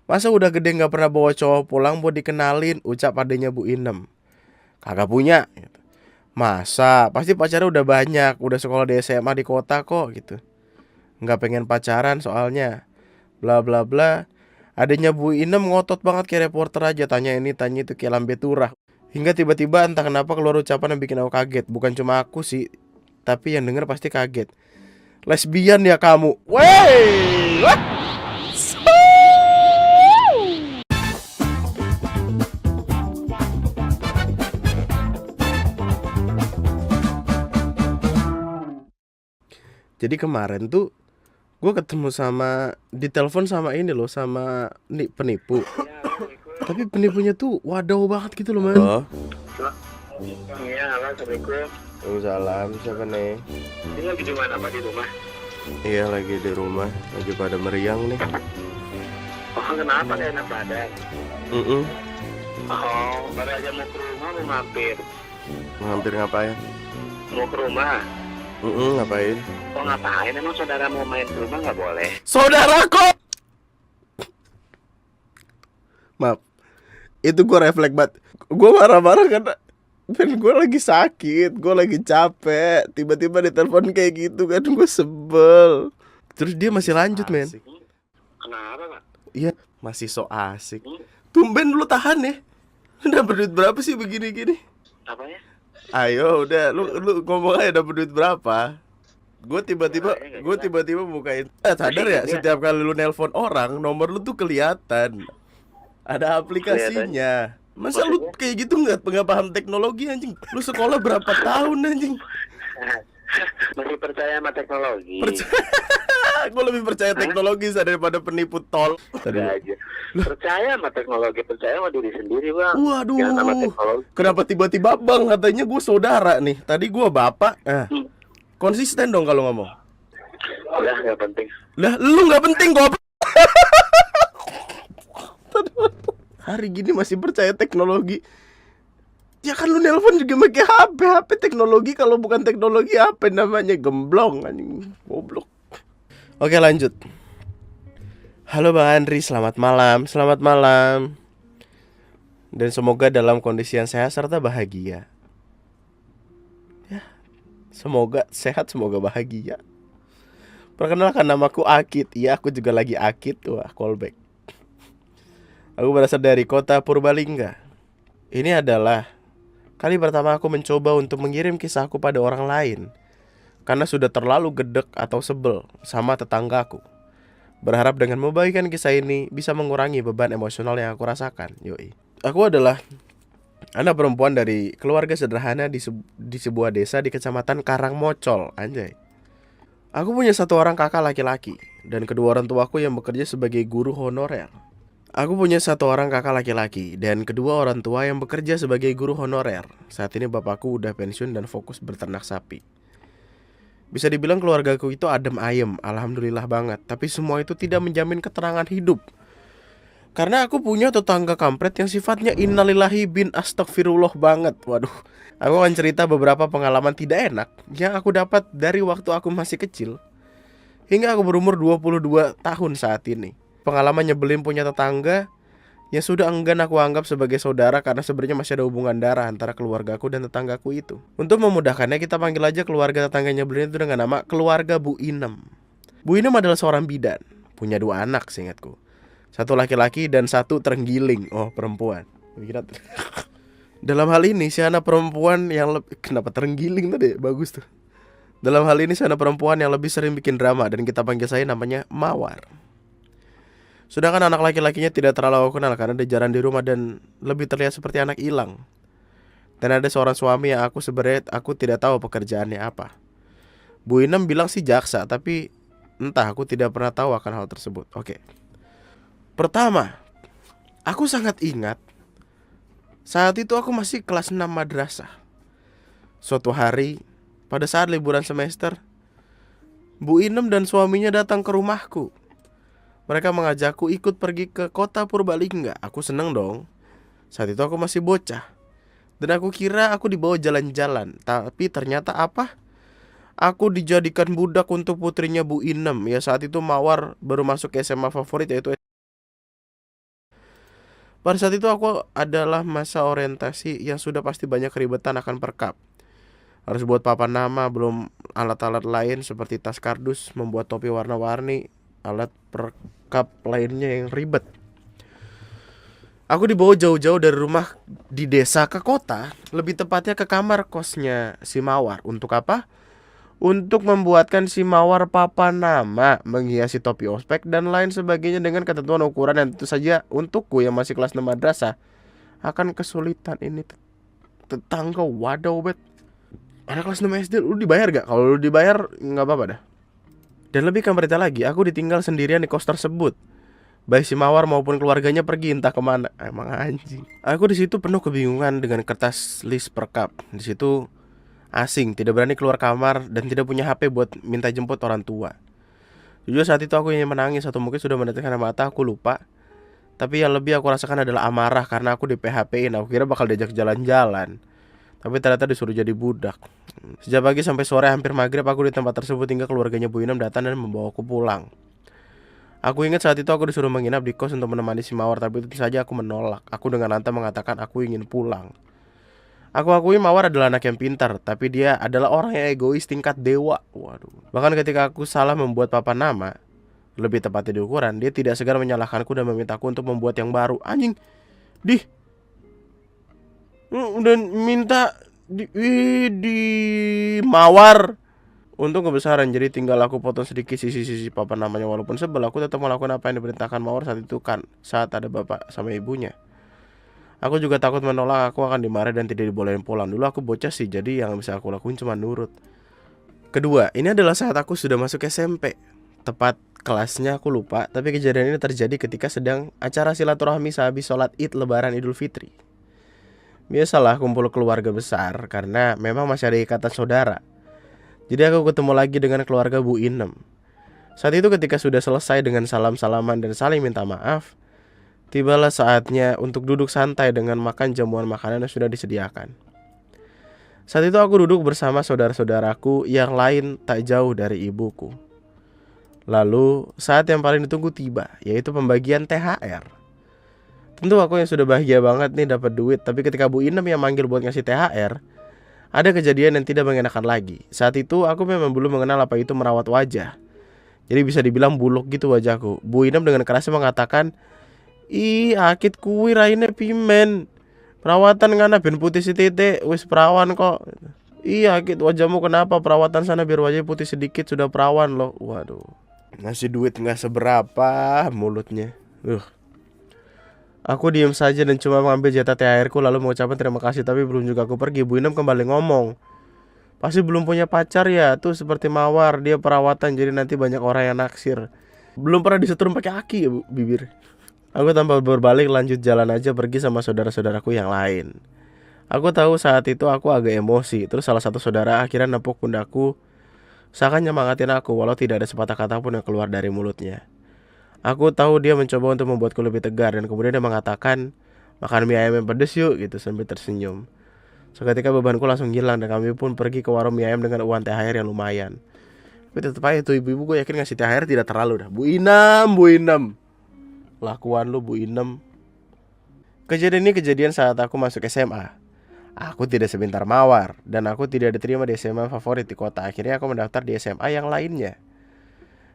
Masa udah gede nggak pernah bawa cowok pulang buat dikenalin, ucap adanya Bu Inem. Kagak punya gitu. Masa pasti pacarnya udah banyak, udah sekolah di SMA di kota kok gitu. Nggak pengen pacaran soalnya. Bla bla bla. Adanya Bu Inem ngotot banget kayak reporter aja, tanya ini tanya itu kayak lambe turah. Hingga tiba-tiba entah kenapa keluar ucapan yang bikin aku kaget. Bukan cuma aku sih, tapi yang denger pasti kaget. Lesbian ya kamu? Wey! Wah! Jadi kemarin tuh gue ketemu sama di telepon sama ini loh, sama penipu. Tapi penipunya tuh wadaw banget gitu loh, man. Oh, Iya, halo, assalamualaikum. Waalaikumsalam. Siapa nih? Ini lagi di mana, Pak? Di rumah? Iya, lagi di rumah, lagi pada meriang nih. Oh, kenapa nggak enak badan? Mm-mm. Oh, baru aja mau ke rumah, mau mampir. Hampir ngapain? Mau ke rumah? Ngapain? Oh, ngapain? Emang saudara mau main ke rumah nggak boleh? Saudaraku! Maaf, itu gue refleks banget. Gue marah-marah karena gue lagi sakit, gue lagi capek. Tiba-tiba ditelepon kayak gitu kan, gue sebel. Terus dia masih lanjut, men. Kenapa, Pak? Iya, masih so asik. Tumben lu tahan ya. Dapat duit berapa sih begini-gini? Apanya? Ayo udah lu ngomong aja dapat duit berapa. Gue tiba-tiba bukain. Sadar ya, setiap kali lu nelpon orang, nomor lu tuh kelihatan. Ada aplikasinya. Masa lu kayak gitu nggak paham teknologi anjing? Lu sekolah berapa tahun anjing? Masih percaya sama teknologi? Gue lebih percaya teknologi daripada penipu tol. Udah aja. Percaya sama teknologi, percaya sama diri sendiri, Bang. Waduh, Jangan sama teknologi. kenapa tiba-tiba bang? Katanya gue saudara nih. Tadi gue bapak. Konsisten dong kalau ngomong. Udah, nggak penting. Lah, lu nggak penting gue. Hari gini masih percaya teknologi. Ya kan lu nelpon juga pakai HP teknologi. Kalau bukan teknologi apa namanya? Gemblong anjing, goblok. Oke, lanjut. Halo Bang Andri, selamat malam. Selamat malam. Dan semoga dalam kondisi yang sehat serta bahagia. Ya, semoga sehat, semoga bahagia. Perkenalkan, namaku Akid. Iya, aku juga lagi Akid. Wah, callback. Aku berasal dari kota Purbalingga. Ini adalah kali pertama aku mencoba untuk mengirim kisahku pada orang lain, karena sudah terlalu gedek atau sebel sama tetanggaku. Berharap dengan membagikan kisah ini bisa mengurangi beban emosional yang aku rasakan. Yoi. Aku adalah anak perempuan dari keluarga sederhana di sebuah desa di kecamatan Karangmocol, anjay. Aku punya satu orang kakak laki-laki dan kedua orang tuaku yang bekerja sebagai guru honorer. Aku punya satu orang kakak laki-laki dan kedua orang tua yang bekerja sebagai guru honorer. Saat ini bapakku udah pensiun dan fokus berternak sapi. Bisa dibilang keluargaku itu adem ayem, alhamdulillah banget. Tapi semua itu tidak menjamin keterangan hidup. Karena aku punya tetangga kampret yang sifatnya innalillahi bin astagfirullah banget. Waduh, aku akan cerita beberapa pengalaman tidak enak yang aku dapat dari waktu aku masih kecil hingga aku berumur 22 tahun saat ini. Pengalaman nyebelin punya tetangga yang sudah enggan aku anggap sebagai saudara karena sebenarnya masih ada hubungan darah antara keluargaku dan tetanggaku itu. Untuk memudahkannya kita panggil aja keluarga tetangga nyebelin itu dengan nama keluarga Bu Inem. Bu Inem adalah seorang bidan, punya 2 anak seingatku. Satu laki-laki dan satu terenggiling. Oh, perempuan. Dalam hal ini si anak perempuan yang kenapa terenggiling tadi? Bagus tuh. Dalam hal ini si anak perempuan yang lebih sering bikin drama dan kita panggil saya namanya Mawar. Sedangkan anak laki-lakinya tidak terlalu aku kenal karena dia jarang di rumah dan lebih terlihat seperti anak hilang. Dan ada seorang suami yang sebenarnya aku tidak tahu pekerjaannya apa. Bu Inem bilang sih jaksa, tapi entah, aku tidak pernah tahu akan hal tersebut. Oke. Pertama, aku sangat ingat saat itu aku masih kelas 6 madrasah. Suatu hari pada saat liburan semester, Bu Inem dan suaminya datang ke rumahku. Mereka mengajakku ikut pergi ke kota Purbalingga. Aku seneng dong. Saat itu aku masih bocah dan aku kira aku dibawa jalan-jalan. Tapi ternyata apa? Aku dijadikan budak untuk putrinya Bu Inem. Ya saat itu Mawar baru masuk ke SMA favorit, yaitu Pada saat itu aku adalah masa orientasi yang sudah pasti banyak keribetan akan perkap. Harus buat papan nama, belum alat-alat lain seperti tas kardus, membuat topi warna-warni, alat perkap lainnya yang ribet. Aku dibawa jauh-jauh dari rumah di desa ke kota, lebih tepatnya ke kamar kosnya si Mawar. Untuk apa? Untuk membuatkan si Mawar papan nama, menghiasi topi ospek, dan lain sebagainya dengan ketentuan ukuran yang tentu saja untukku yang masih kelas 6 madrasah akan kesulitan ini. Tetangga waduh bet. Anak kelas 6 SD lu dibayar gak? Kalau lu dibayar nggak apa-apa dah. Dan lebih kan berita lagi, aku ditinggal sendirian di kos tersebut. Baik si Mawar maupun keluarganya pergi entah kemana. Emang anjing. Aku di situ penuh kebingungan dengan kertas list perkap. Di situ asing, tidak berani keluar kamar dan tidak punya HP buat minta jemput orang tua. Jujur saat itu aku ingin menangis atau mungkin sudah meneteskan air mata, aku lupa. Tapi yang lebih aku rasakan adalah amarah karena aku di PHP-in. Aku kira bakal diajak jalan-jalan, tapi ternyata disuruh jadi budak. Sejak pagi sampai sore hampir maghrib aku di tempat tersebut hingga keluarganya Bu Inem datang dan membawaku pulang. Aku ingat saat itu aku disuruh menginap di kos untuk menemani si Mawar, tapi tentu saja aku menolak. Aku dengan lantang mengatakan aku ingin pulang. Aku akui Mawar adalah anak yang pintar, tapi dia adalah orang yang egois tingkat dewa. Waduh. Bahkan ketika aku salah membuat papan nama, lebih tepatnya di ukuran, dia tidak segan menyalahkanku dan memintaku untuk membuat yang baru. Anjing. Dih. Udah minta di Mawar untuk kebesaran, jadi tinggal aku potong sedikit sisi-sisi papan namanya. Walaupun sebel, aku tetap melakukan apa yang diperintahkan Mawar saat itu kan, saat ada bapak sama ibunya. Aku juga takut menolak, aku akan dimarahi dan tidak dibolehin pulang. Dulu aku bocah sih, jadi yang bisa aku lakuin cuma nurut. Kedua, ini adalah saat aku sudah masuk SMP. Tepat kelasnya aku lupa, tapi kejadian ini terjadi ketika sedang acara silaturahmi sehabis sholat Id Lebaran Idul Fitri. Biasalah kumpul keluarga besar, karena memang masih ada ikatan saudara. Jadi aku ketemu lagi dengan keluarga Bu Inem. Saat itu ketika sudah selesai dengan salam-salaman dan saling minta maaf, tibalah saatnya untuk duduk santai dengan makan jamuan makanan yang sudah disediakan. Saat itu aku duduk bersama saudara-saudaraku yang lain tak jauh dari ibuku. Lalu saat yang paling ditunggu tiba, yaitu pembagian THR. Tentu aku yang sudah bahagia banget nih dapat duit, tapi ketika Bu Inem yang manggil buat ngasih THR, ada kejadian yang tidak mengenakan lagi. Saat itu aku memang belum mengenal apa itu merawat wajah. Jadi bisa dibilang buluk gitu wajahku. Bu Inem dengan kerasnya mengatakan, "Ih, akit kuwi raine pimen. Perawatan ngana ben putih sithik, wis perawan kok." "Iya, akit wajahmu kenapa? Perawatan sana biar wajahnya putih sedikit sudah perawan loh." Waduh. Ngasih duit nggak seberapa mulutnya. Aku diam saja dan cuma mengambil jatah THR-ku lalu mengucapkan terima kasih, tapi belum juga aku pergi. Bu Inem kembali ngomong, "Pasti belum punya pacar ya, tuh seperti Mawar, dia perawatan jadi nanti banyak orang yang naksir. Belum pernah disetrum pakai aki ya Bu, bibir." Aku tanpa berbalik lanjut jalan aja pergi sama saudara-saudaraku yang lain. Aku tahu saat itu aku agak emosi, terus salah satu saudara akhirnya nepuk pundakku, seakan nyemangatin aku walau tidak ada sepatah kata pun yang keluar dari mulutnya. Aku tahu dia mencoba untuk membuatku lebih tegar dan kemudian dia mengatakan, "Makan mie ayam yang pedes yuk," gitu sambil tersenyum. Seketika bebanku langsung hilang dan kami pun pergi ke warung mie ayam dengan uang THR yang lumayan. Tapi tetap aja tuh ibu-ibu gue yakin ngasih THR tidak terlalu dah. Bu Inem. Lakuan lu Bu Inem. Kejadian ini kejadian saat aku masuk SMA. Aku tidak sepintar Mawar dan aku tidak diterima di SMA favorit di kota. Akhirnya aku mendaftar di SMA yang lainnya.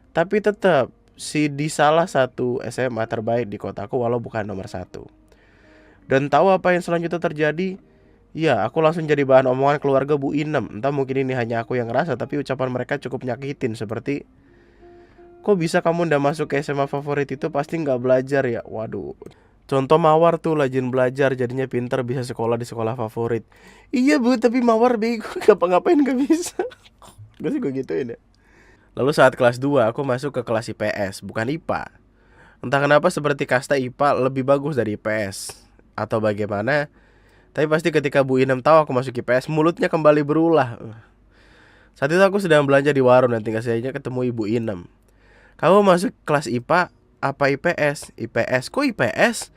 Tapi tetap di salah satu SMA terbaik di kotaku walau bukan nomor 1. Dan tahu apa yang selanjutnya terjadi? Ya, aku langsung jadi bahan omongan keluarga Bu Inem. Entah mungkin ini hanya aku yang ngerasa, tapi ucapan mereka cukup nyakitin. Seperti, "Kok bisa kamu ndak masuk ke SMA favorit itu, pasti nggak belajar ya?" Waduh. Contoh Mawar tuh rajin belajar, jadinya pintar bisa sekolah di sekolah favorit. Iya Bu, tapi Mawar bego, ngapa-ngapain gak bisa. Gue sih gue gituin ya. Lalu saat kelas 2 aku masuk ke kelas IPS, bukan IPA. Entah kenapa seperti kasta IPA lebih bagus dari IPS atau bagaimana. Tapi pasti ketika Bu Inem tahu aku masuk IPS, mulutnya kembali berulah. Saat itu aku sedang belanja di warung dan tinggal saja ketemu Ibu Inem. "Kamu masuk kelas IPA apa IPS?" "IPS." "Kok IPS?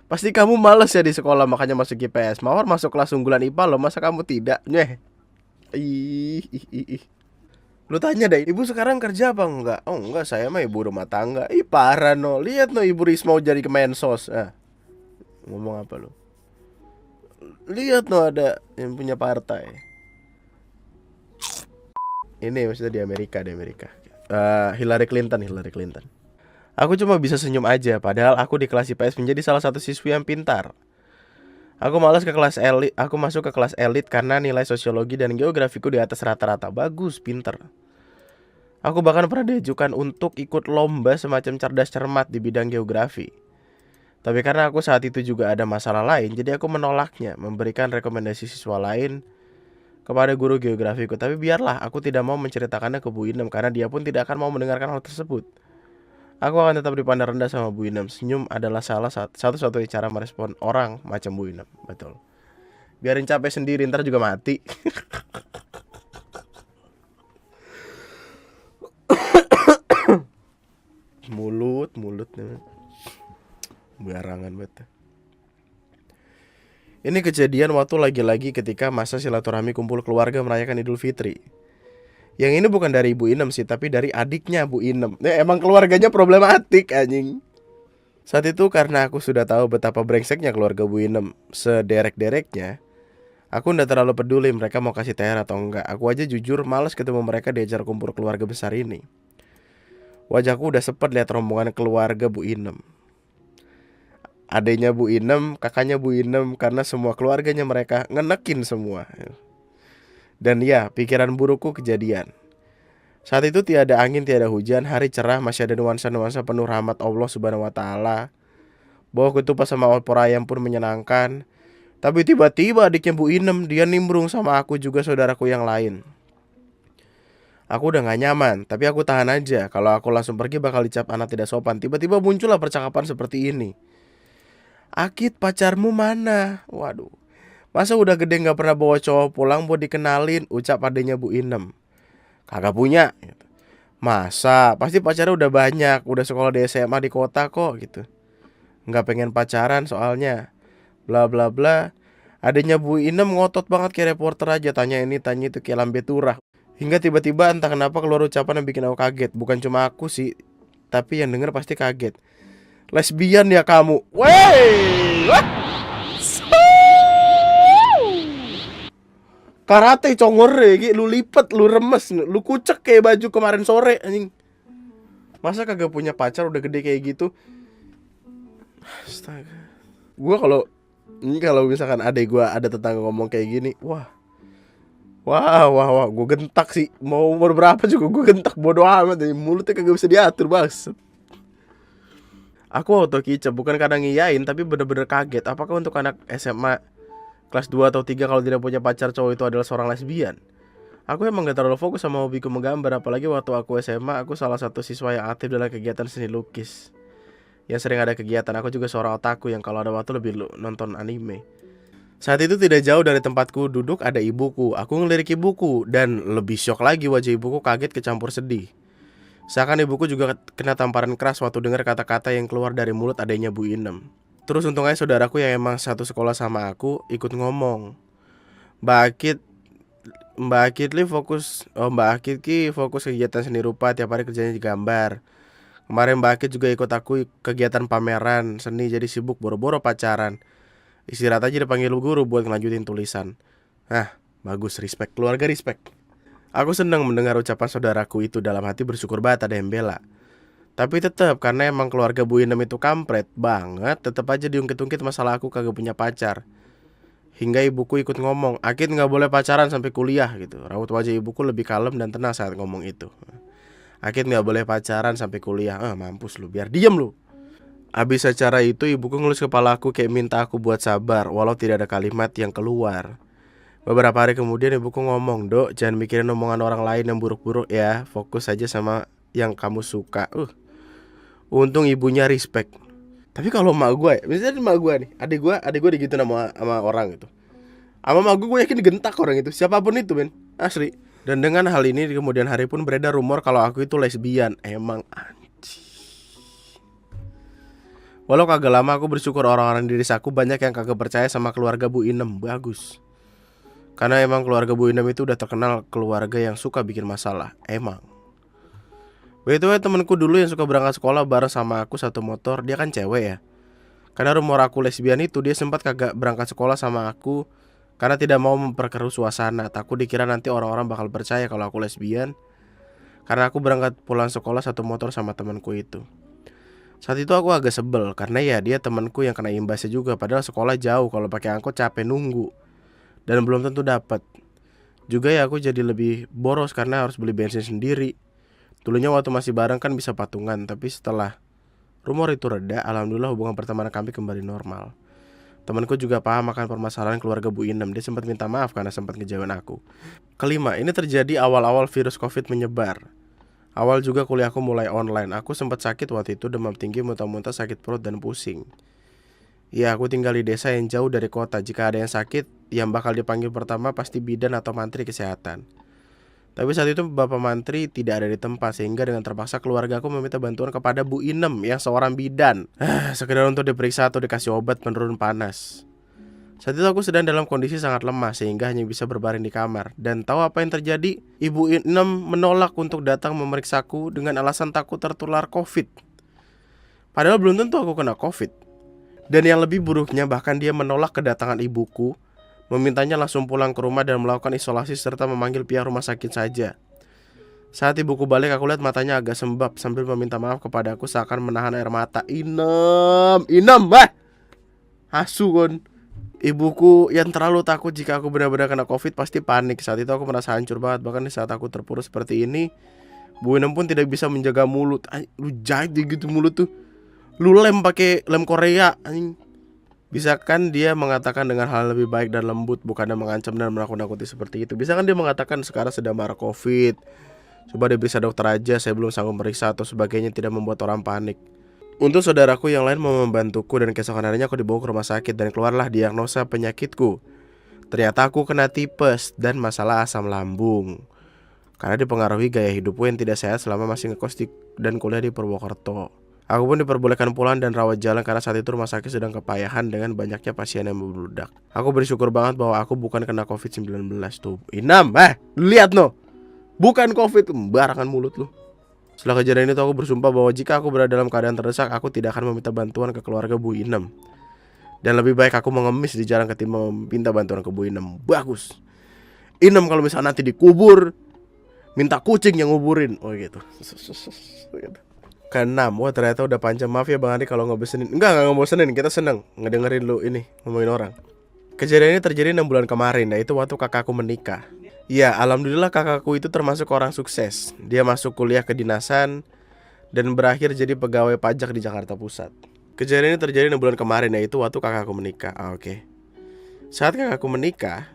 Pasti kamu males ya di sekolah makanya masuk IPS. Mawar masuk kelas unggulan IPA loh, masa kamu tidak?" Nyeh. Ih. Lu tanya deh, "Ibu sekarang kerja apa enggak?" "Oh enggak, saya mah ibu rumah tangga." Ih parah no, lihat no Ibu Risma jadi Kemensos. Ngomong apa lu? Lihat no, ada yang punya partai. Ini maksudnya di Amerika, Hillary Clinton. Aku cuma bisa senyum aja, padahal aku di kelas IPS menjadi salah satu siswi yang pintar. Aku masuk ke kelas elit karena nilai sosiologi dan geografiku di atas rata-rata. Bagus, pintar. Aku bahkan pernah diajukan untuk ikut lomba semacam cerdas cermat di bidang geografi. Tapi karena aku saat itu juga ada masalah lain, jadi aku menolaknya, memberikan rekomendasi siswa lain kepada guru geografiku. Tapi biarlah, aku tidak mau menceritakannya ke Bu Inem karena dia pun tidak akan mau mendengarkan hal tersebut. Aku akan tetap dipandang rendah sama Bu Inem. Senyum adalah satu-satunya cara merespon orang macam Bu Inem. Betul. Biarin capek sendiri, ntar juga mati. Mulut barangan banget. Ini kejadian waktu lagi-lagi ketika masa silaturahmi kumpul keluarga merayakan Idul Fitri. Yang ini bukan dari Ibu Inem sih, tapi dari adiknya Bu Inem. Emang keluarganya problematik anjing. Saat itu karena aku sudah tahu betapa brengseknya keluarga Bu Inem, sederek-dereknya, aku nggak terlalu peduli mereka mau kasih THR atau enggak. Aku aja jujur males ketemu mereka di acara kumpul keluarga besar ini. Wajahku udah sepet lihat rombongan keluarga Bu Inem. Adanya Bu Inem, kakaknya Bu Inem, karena semua keluarganya mereka ngenekin semua. Dan ya, pikiran burukku kejadian. Saat itu tiada angin, tiada hujan, hari cerah, masih ada nuansa-nuansa penuh rahmat Allah Subhanahu wa taala. Bau ketupat sama opor ayam pun menyenangkan. Tapi tiba-tiba adiknya Bu Inem, dia nimbrung sama aku juga saudaraku yang lain. Aku udah gak nyaman, tapi aku tahan aja. Kalau aku langsung pergi bakal dicap anak tidak sopan. Tiba-tiba muncullah percakapan seperti ini. Akid, pacarmu mana? Waduh, masa udah gede gak pernah bawa cowok pulang buat dikenalin, ucap adanya Bu Inem. Kagak punya. Masa? Pasti pacarnya udah banyak, udah sekolah di SMA di kota kok gitu. Gak pengen pacaran soalnya. Bla bla bla. Adanya Bu Inem ngotot banget kayak reporter aja, tanya ini tanya itu kayak lambe turah. Hingga tiba-tiba entah kenapa keluar ucapan yang bikin aku kaget. Bukan cuma aku sih, tapi yang denger pasti kaget. Lesbian ya kamu? Wey! Karate congore, lu lipet, lu remes, lu kucek kayak baju kemarin sore anjing. Masa kagak punya pacar udah gede kayak gitu? Astaga. Kalau misalkan adek gua ada tetangga ngomong kayak gini, wah, gue gentak sih. Mau umur berapa juga gue gentak, bodo amat. Mulutnya kagak bisa diatur, bas. Aku auto kicap, bukan karena ngiyain, tapi bener-bener kaget. Apakah untuk anak SMA kelas 2 atau 3 kalau tidak punya pacar cowok itu adalah seorang lesbian? Aku emang gak terlalu fokus sama hobiku menggambar. Apalagi waktu aku SMA, aku salah satu siswa yang aktif dalam kegiatan seni lukis. Yang sering ada kegiatan, aku juga seorang otaku yang kalau ada waktu lebih nonton anime. Saat itu tidak jauh dari tempatku duduk ada ibuku. Aku ngelirik ibuku dan lebih syok lagi, wajah ibuku kaget kecampur sedih. Seakan ibuku juga kena tamparan keras waktu dengar kata-kata yang keluar dari mulut adanya Bu Inem. Terus untung aja saudaraku yang emang satu sekolah sama aku ikut ngomong. Mbak Akid fokus kegiatan seni rupa, tiap hari kerjanya digambar. Kemarin Mbak Akid juga ikut aku kegiatan pameran seni, jadi sibuk boro-boro pacaran. Istirahat aja dipanggil guru buat ngelanjutin tulisan. Bagus, respect, keluarga respect. Aku senang mendengar ucapan saudaraku itu, dalam hati bersyukur banget ada yang bela. Tapi tetap, karena emang keluarga Bu Inem itu kampret banget, tetap aja diungkit-ungkit masalah aku kagak punya pacar. Hingga ibuku ikut ngomong, Akid gak boleh pacaran sampai kuliah gitu. Raut wajah ibuku lebih kalem dan tenang saat ngomong itu. Akid gak boleh pacaran sampai kuliah. Mampus lu, biar diem lu. Abis acara itu ibuku ngelus kepala aku kayak minta aku buat sabar, walau tidak ada kalimat yang keluar. Beberapa hari kemudian ibuku ngomong, Dok, jangan mikirin omongan orang lain yang buruk-buruk ya, fokus aja sama yang kamu suka. Untung ibunya respect. Tapi kalau emak gue, misalnya emak gue nih, adik gue digituin sama orang gitu. Sama emak gue yakin gentak orang itu, siapapun itu men, asli. Dan dengan hal ini di kemudian hari pun beredar rumor kalau aku itu lesbian. Emang anjing. Walau kagak lama aku bersyukur orang-orang di desaku banyak yang kagak percaya sama keluarga Bu Inem. Bagus. Karena emang keluarga Bu Inem itu udah terkenal keluarga yang suka bikin masalah. Emang. By the way, temenku dulu yang suka berangkat sekolah bareng sama aku satu motor, dia kan cewek ya. Karena rumor aku lesbian itu, dia sempat kagak berangkat sekolah sama aku karena tidak mau memperkeruh suasana. Takut dikira nanti orang-orang bakal percaya kalau aku lesbian, karena aku berangkat pulang sekolah satu motor sama temanku itu. Saat itu aku agak sebel karena ya dia temanku yang kena imbasnya juga. Padahal sekolah jauh, kalau pakai angkot capek nunggu dan belum tentu dapat. Juga ya aku jadi lebih boros karena harus beli bensin sendiri. Dulunya waktu masih bareng kan bisa patungan, tapi setelah rumor itu reda, alhamdulillah hubungan pertemanan kami kembali normal. Temanku juga paham akan permasalahan keluarga Bu Inem. Dia sempat minta maaf karena sempat ngejauhin aku. Kelima, ini terjadi awal-awal virus COVID menyebar. Awal juga kuliahku mulai online. Aku sempat sakit waktu itu, demam tinggi, muntah-muntah, sakit perut dan pusing. Ya, aku tinggal di desa yang jauh dari kota. Jika ada yang sakit, yang bakal dipanggil pertama pasti bidan atau mantri kesehatan. Tapi saat itu Bapak Mantri tidak ada di tempat, sehingga dengan terpaksa keluarga aku meminta bantuan kepada Bu Inem yang seorang bidan. Sekedar untuk diperiksa atau dikasih obat penurun panas. Saat itu aku sedang dalam kondisi sangat lemah sehingga hanya bisa berbaring di kamar. Dan tahu apa yang terjadi? Ibu Inem menolak untuk datang memeriksaku dengan alasan takut tertular COVID. Padahal belum tentu aku kena COVID. Dan yang lebih buruknya, bahkan dia menolak kedatangan ibuku, memintanya langsung pulang ke rumah dan melakukan isolasi serta memanggil pihak rumah sakit saja. Saat ibuku balik, aku lihat matanya agak sembab sambil meminta maaf kepada aku seakan menahan air mata. Inem, asu kon. Ibuku yang terlalu takut jika aku benar-benar kena COVID pasti panik. Saat itu aku merasa hancur banget. Bahkan di saat aku terpuruk seperti ini, Bu Inem pun tidak bisa menjaga mulut. Lu jahit gitu mulut tuh. Lu lem pakai lem Korea, anjing. Bisa kan dia mengatakan dengan hal lebih baik dan lembut, bukannya mengancam dan menakut-nakuti seperti itu. Bisa kan dia mengatakan sekarang sedang marah COVID, coba diperiksa dokter aja, saya belum sanggup meriksa atau sebagainya, tidak membuat orang panik. Untuk saudaraku yang lain mau membantuku dan keesokan harinya aku dibawa ke rumah sakit dan keluarlah diagnosa penyakitku. Ternyata aku kena tipes dan masalah asam lambung. Karena dipengaruhi gaya hidupku yang tidak sehat selama masih ngekos dan kuliah di Purwokerto. Aku pun diperbolehkan pulang dan rawat jalan karena saat itu rumah sakit sedang kepayahan dengan banyaknya pasien yang membludak. Aku bersyukur banget bahwa aku bukan kena COVID-19 tuh. Inam, lihat no. Bukan COVID, barangan mulut lu. Setelah kejadian itu aku bersumpah bahwa jika aku berada dalam keadaan terdesak, aku tidak akan meminta bantuan ke keluarga Bu Inem. Dan lebih baik aku mengemis di jalan ketimbang meminta bantuan ke Bu Inem. Bagus. Inem kalau misalnya nanti dikubur, minta kucing yang nguburin. Oh gitu. Keenam, wah ternyata udah panjang. Maaf ya Bang Andi kalau ngebosenin. Enggak ngebosenin, kita seneng ngedengerin lu ini ngomongin orang. Kejadian ini terjadi 6 bulan kemarin, yaitu waktu kakakku menikah. Ya, alhamdulillah kakakku itu termasuk orang sukses. Dia masuk kuliah kedinasan dan berakhir jadi pegawai pajak di Jakarta Pusat. Kejadian ini terjadi 6 bulan kemarin, yaitu waktu kakakku menikah. Oke. Saat kakakku menikah,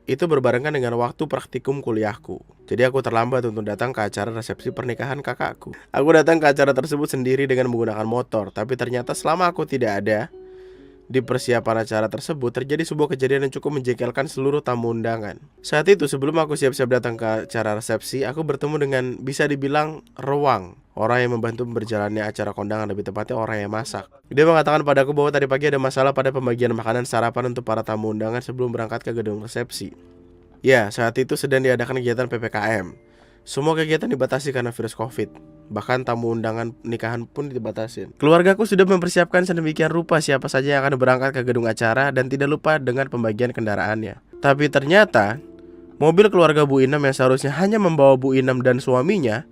itu berbarengan dengan waktu praktikum kuliahku. Jadi aku terlambat untuk datang ke acara resepsi pernikahan kakakku. Aku datang ke acara tersebut sendiri dengan menggunakan motor. Tapi ternyata selama aku tidak ada di persiapan acara tersebut, terjadi sebuah kejadian yang cukup menjengkelkan seluruh tamu undangan. Saat itu sebelum aku siap-siap datang ke acara resepsi, aku bertemu dengan bisa dibilang Rewang, orang yang membantu berjalannya acara kondangan, lebih tepatnya orang yang masak. Dia mengatakan padaku bahwa tadi pagi ada masalah pada pembagian makanan sarapan untuk para tamu undangan sebelum berangkat ke gedung resepsi. Ya, saat itu sedang diadakan kegiatan PPKM. Semua kegiatan dibatasi karena virus COVID. Bahkan tamu undangan nikahan pun dibatasin. Keluargaku sudah mempersiapkan sedemikian rupa siapa saja yang akan berangkat ke gedung acara dan tidak lupa dengan pembagian kendaraannya. Tapi ternyata mobil keluarga Bu Inem yang seharusnya hanya membawa Bu Inem dan suaminya,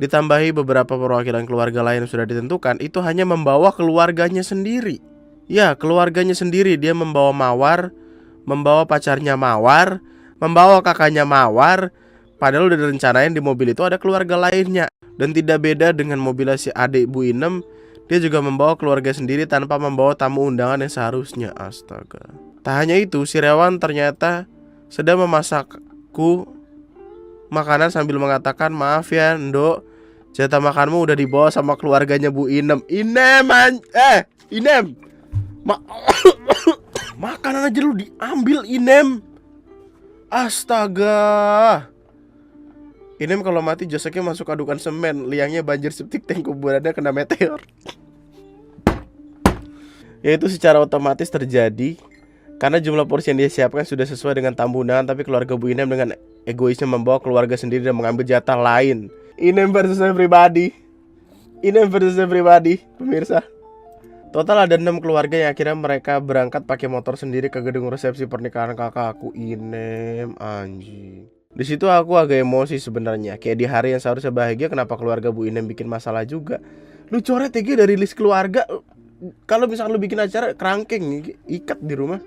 ditambahi beberapa perwakilan keluarga lain yang sudah ditentukan, itu hanya membawa keluarganya sendiri. Ya, keluarganya sendiri. Dia membawa Mawar, membawa pacarnya Mawar, membawa kakaknya Mawar. Padahal udah direncanain di mobil itu ada keluarga lainnya. Dan tidak beda dengan mobil si adik Bu Inem, dia juga membawa keluarga sendiri tanpa membawa tamu undangan yang seharusnya. Astaga. Tak hanya itu, si Rewan ternyata sedang memasakku makanan sambil mengatakan, "Maaf ya Ndok, jatah makanmu udah dibawa sama keluarganya Bu Inem." Inem makanan aja lu diambil, Inem. Astaga. Inem kalau mati jasadnya masuk adukan semen, liangnya banjir septic tank, kuburannya kena meteor. Yaitu secara otomatis terjadi karena jumlah porsi yang dia siapkan sudah sesuai dengan tamu undangan, tapi keluarga Bu Inem dengan egoisnya membawa keluarga sendiri dan mengambil jatah lain. Inem versus everybody. Inem versus everybody, pemirsa. Total ada 6 keluarga yang akhirnya mereka berangkat pakai motor sendiri ke gedung resepsi pernikahan kakak aku. Inem anjing. Di situ aku agak emosi sebenarnya. Kayak di hari yang seharusnya bahagia, kenapa keluarga Bu Inem bikin masalah juga? Lu coret TG dari list keluarga. Kalau misalkan lu bikin acara kerangkeng, ikat di rumah.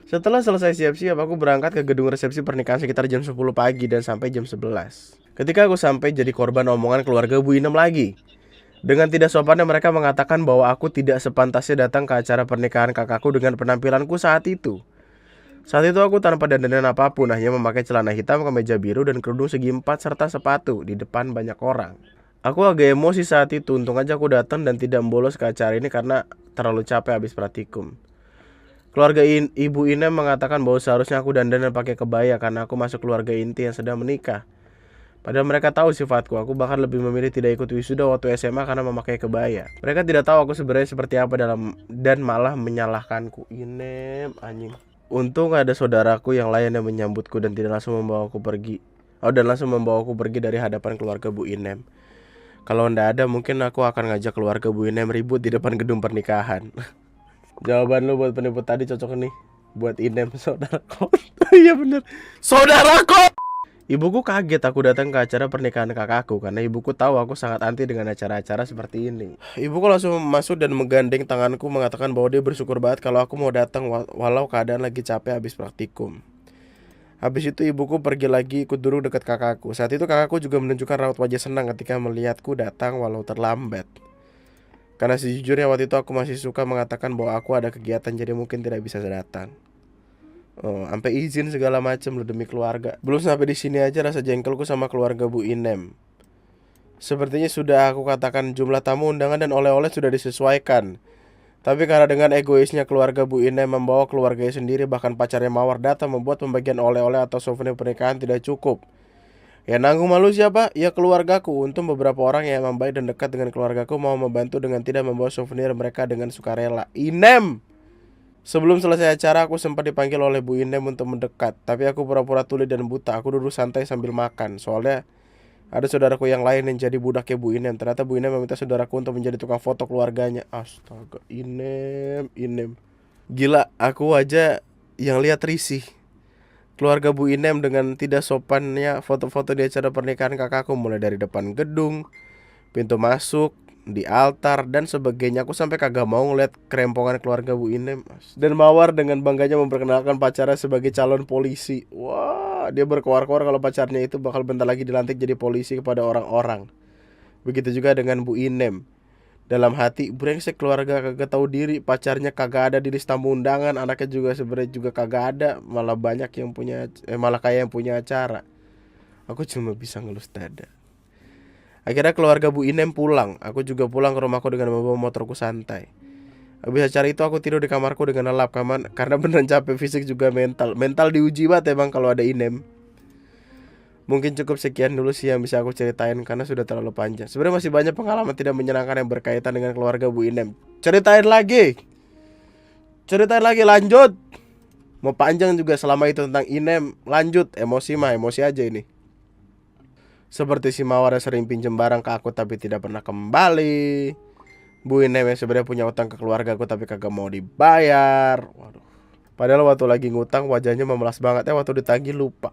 Setelah selesai siap-siap, aku berangkat ke gedung resepsi pernikahan sekitar jam 10 pagi dan sampai jam 11. Ketika aku sampai, jadi korban omongan keluarga Bu Inem lagi. Dengan tidak sopannya mereka mengatakan bahwa aku tidak sepantasnya datang ke acara pernikahan kakakku dengan penampilanku saat itu. Saat itu aku tanpa dandanan apapun, hanya memakai celana hitam, kemeja biru, dan kerudung segi 4 serta sepatu di depan banyak orang. Aku agak emosi saat itu, untung aja aku datang dan tidak bolos ke acara ini karena terlalu capek habis praktikum. Keluarga Ibu Inem mengatakan bahwa seharusnya aku dandan dan pakai kebaya karena aku masuk keluarga inti yang sedang menikah. Padahal mereka tahu sifatku, aku bahkan lebih memilih tidak ikut wisuda waktu SMA karena memakai kebaya. Mereka tidak tahu aku sebenarnya seperti apa dan malah menyalahkanku. Inem anjing. Untung ada saudaraku yang lain yang menyambutku dan tidak langsung membawaku pergi. Dan langsung membawaku pergi dari hadapan keluarga Bu Inem. Kalau ndak ada mungkin aku akan ngajak keluarga Bu Inem ribut di depan gedung pernikahan. Jawaban lu buat penipu tadi cocok nih. Buat Inem saudaraku. Iya bener. Saudaraku. Ibuku kaget aku datang ke acara pernikahan kakakku karena ibuku tahu aku sangat anti dengan acara-acara seperti ini. Ibuku langsung masuk dan menggandeng tanganku mengatakan bahwa dia bersyukur banget kalau aku mau datang walau keadaan lagi capek habis praktikum. Habis itu ibuku pergi lagi ikut duduk dekat kakakku. Saat itu kakakku juga menunjukkan raut wajah senang ketika melihatku datang walau terlambat. Karena sejujurnya waktu itu aku masih suka mengatakan bahwa aku ada kegiatan jadi mungkin tidak bisa datang. Sampai izin segala macam loh demi keluarga. Belum sampai di sini aja rasa jengkelku sama keluarga Bu Inem. Sepertinya sudah aku katakan jumlah tamu undangan dan oleh-oleh sudah disesuaikan. Tapi karena dengan egoisnya keluarga Bu Inem membawa keluarganya sendiri, bahkan pacarnya Mawar datang, membuat pembagian oleh-oleh atau souvenir pernikahan tidak cukup. Ya nanggung malu siapa? Ya keluargaku. Untung beberapa orang yang emang baik dan dekat dengan keluargaku mau membantu dengan tidak membawa souvenir mereka dengan sukarela. Inem! Sebelum selesai acara aku sempat dipanggil oleh Bu Inem untuk mendekat. Tapi aku pura-pura tuli dan buta. Aku duduk santai sambil makan. Soalnya ada saudaraku yang lain yang jadi budaknya Bu Inem. Ternyata Bu Inem meminta saudaraku untuk menjadi tukang foto keluarganya. Astaga, Inem. Gila, aku aja yang lihat risih. Keluarga Bu Inem dengan tidak sopannya foto-foto di acara pernikahan kakakku. Mulai dari depan gedung, pintu masuk, di altar dan sebagainya. Aku sampai kagak mau ngeliat kerempongan keluarga Bu Inem. Dan Mawar dengan bangganya memperkenalkan pacarnya sebagai calon polisi. Wah, dia berkoar-koar kalau pacarnya itu bakal bentar lagi dilantik jadi polisi kepada orang-orang. Begitu juga dengan Bu Inem. Dalam hati, brengsek keluarga kagak tahu diri, pacarnya kagak ada di list tamu undangan, anaknya juga sebenarnya juga kagak ada, malah banyak yang punya malah kayak yang punya acara. Aku cuma bisa ngelus dada. Akhirnya keluarga Bu Inem pulang. Aku juga pulang ke rumahku dengan membawa motorku santai. Habis acara itu aku tidur di kamarku dengan lelap karena beneran capek fisik juga mental. Mental diuji banget emang kalau ada Inem. Mungkin cukup sekian dulu sih yang bisa aku ceritain karena sudah terlalu panjang. Sebenarnya masih banyak pengalaman tidak menyenangkan yang berkaitan dengan keluarga Bu Inem. Ceritain lagi, lanjut. Mau panjang juga selama itu tentang Inem. Lanjut, emosi aja ini. Seperti si Mawar yang sering pinjam barang ke aku tapi tidak pernah kembali. Bu Inem yang sebenarnya punya utang ke keluarga aku tapi kagak mau dibayar. Waduh. Padahal waktu lagi ngutang wajahnya memelas banget. Waktu ditagih lupa.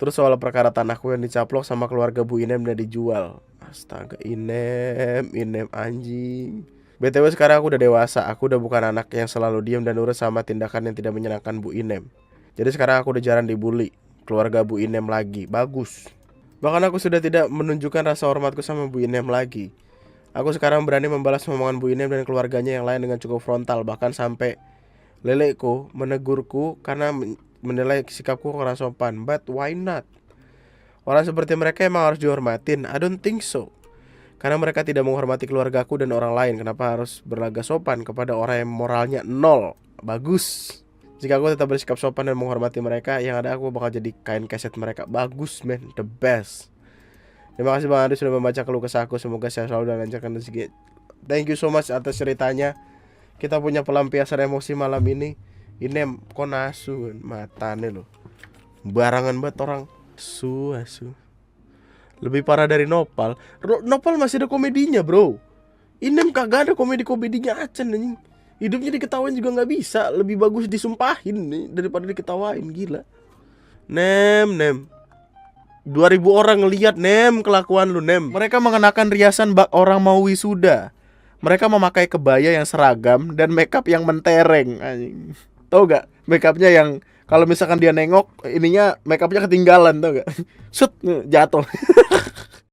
Terus soal perkara tanahku yang dicaplok sama keluarga Bu Inem dan dijual. Astaga, Inem anjing. BTW sekarang aku udah dewasa. Aku udah bukan anak yang selalu diam dan nurut sama tindakan yang tidak menyenangkan Bu Inem. Jadi sekarang aku udah jarang dibully keluarga Bu Inem lagi. Bagus. Bahkan aku sudah tidak menunjukkan rasa hormatku sama Bu Inem lagi. Aku sekarang berani membalas omongan Bu Inem dan keluarganya yang lain dengan cukup frontal. Bahkan sampai leleku menegurku karena menilai sikapku kurang sopan. But why not? Orang seperti mereka emang harus dihormatin. I don't think so. Karena mereka tidak menghormati keluargaku dan orang lain. Kenapa harus berlagak sopan kepada orang yang moralnya nol? Bagus. Jika aku tetap bersikap sopan dan menghormati mereka, yang ada aku bakal jadi kain keset mereka. Bagus man, the best. Terima kasih Bang Andi sudah membaca keluh kesahku. Semoga saya selalu dan lancarkan rezeki. Thank you so much atas ceritanya. Kita punya pelampiasan emosi malam ini. Inem kok nasu matane loh. Barangan banget orang. Asu. Lebih parah dari Nopal. Nopal masih ada komedinya bro. Inem kagak ada komedi-komedinya Acan anjing. Hidupnya diketawain juga nggak bisa. Lebih bagus disumpahin nih daripada diketawain, gila. Nem 2000 orang ngelihat Nem kelakuan lu Nem. Mereka mengenakan riasan bak orang mau wisuda. Mereka memakai kebaya yang seragam dan makeup yang mentereng anjing. Tahu gak? Makeupnya yang kalau misalkan dia nengok ininya makeupnya ketinggalan, tau gak? Set jatuh.